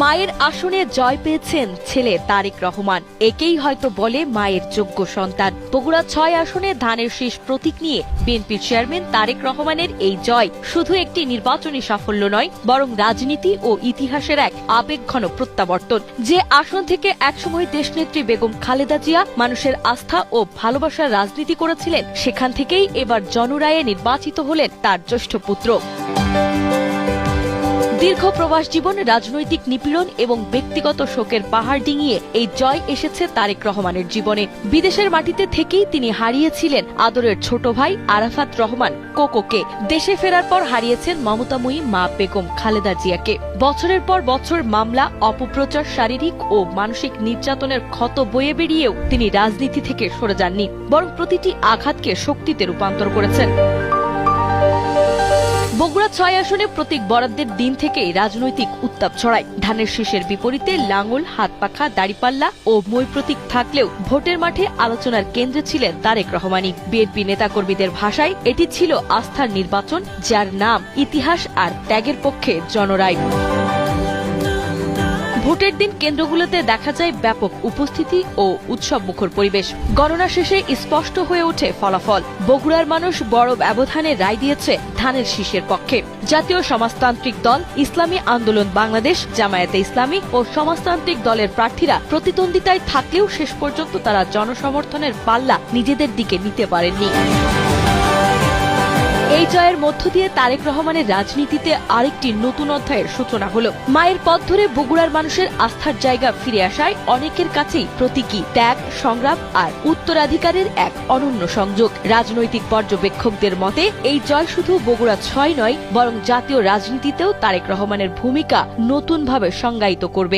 মায়ের আসনে জয় পেয়েছেন ছেলে তারেক রহমান। একেই হয়তো বলে মায়ের যোগ্য সন্তান। বগুড়া ৬ আসনে ধানের শীষ প্রতীক নিয়ে বিএনপির চেয়ারম্যান তারেক রহমানের এই জয় শুধু একটি নির্বাচনী সাফল্য নয়, বরং রাজনীতি ও ইতিহাসের এক আবেগঘন প্রত্যাবর্তন। যে আসন থেকে একসময় দেশনেত্রী বেগম খালেদা জিয়া মানুষের আস্থা ও ভালোবাসার রাজনীতি করেছিলেন, সেখান থেকেই এবার জনরায়ে নির্বাচিত হলেন তার জ্যেষ্ঠ পুত্র। দীর্ঘ প্রবাস জীবন, রাজনৈতিক নিপীড়ন এবং ব্যক্তিগত শোকের পাহাড় ডিঙিয়ে এই জয় এসেছে তারেক রহমানের জীবনে। বিদেশের মাটিতে থেকেই তিনি হারিয়েছিলেন আদরের ছোট ভাই আরাফাত রহমান কোকোকে। দেশে ফেরার পর হারিয়েছেন মমতাময়ী মা বেগম খালেদা জিয়াকে। বছরের পর বছর মামলা, অপপ্রচার, শারীরিক ও মানসিক নির্যাতনের ক্ষত বয়ে বেরিয়েও তিনি রাজনীতি থেকে সরে যাননি, বরং প্রতিটি আঘাতকে শক্তিতে রূপান্তর করেছেন। বগুড়া ৬ আসনে প্রতীক বরাদ্দের দিন থেকেই রাজনৈতিক উত্তাপ ছড়ায়। ধানের শীষের বিপরীতে লাঙ্গল, হাতপাখা, দাড়িপাল্লা ও মই প্রতীক থাকলেও ভোটের মাঠে আলোচনার কেন্দ্রে ছিলেন তারেক রহমানই। বিএনপি নেতাকর্মীদের ভাষায় এটি ছিল আস্থার নির্বাচন, যার নাম, ইতিহাস আর ত্যাগের পক্ষে জনরায়। ভোটের দিন কেন্দ্রগুলোতে দেখা যায় ব্যাপক উপস্থিতি ও উৎসবমুখর পরিবেশ। গণনা শেষে স্পষ্ট হয়ে ওঠে ফলাফল। বগুড়ার মানুষ বড় ব্যবধানে রায় দিয়েছে ধানের শীষের পক্ষে। জাতীয় সমাজতান্ত্রিক দল, ইসলামী আন্দোলন বাংলাদেশ, জামায়াতে ইসলামী ও সমাজতান্ত্রিক দলের প্রার্থীরা প্রতিদ্বন্দ্বিতায় থাকলেও শেষ পর্যন্ত তারা জনসমর্থনের পাল্লা নিজেদের দিকে নিতে পারেননি। এই জয়ের মধ্য দিয়ে তারেক রহমানের রাজনীতিতে আরেকটি নতুন অধ্যায়ের সূচনা হলো। মায়ের পথ ধরে বগুড়ার মানুষের আস্থার জায়গা ফিরে আসায় অনেকের কাছেই প্রতীকী ত্যাগ, সংগ্রাম আর উত্তরাধিকারের এক অনন্য সংযোগ। রাজনৈতিক পর্যবেক্ষকদের মতে এই জয় শুধু বগুড়া ৬ নয়, বরং জাতীয় রাজনীতিতেও তারেক রহমানের ভূমিকা নতুনভাবে সংজ্ঞায়িত করবে।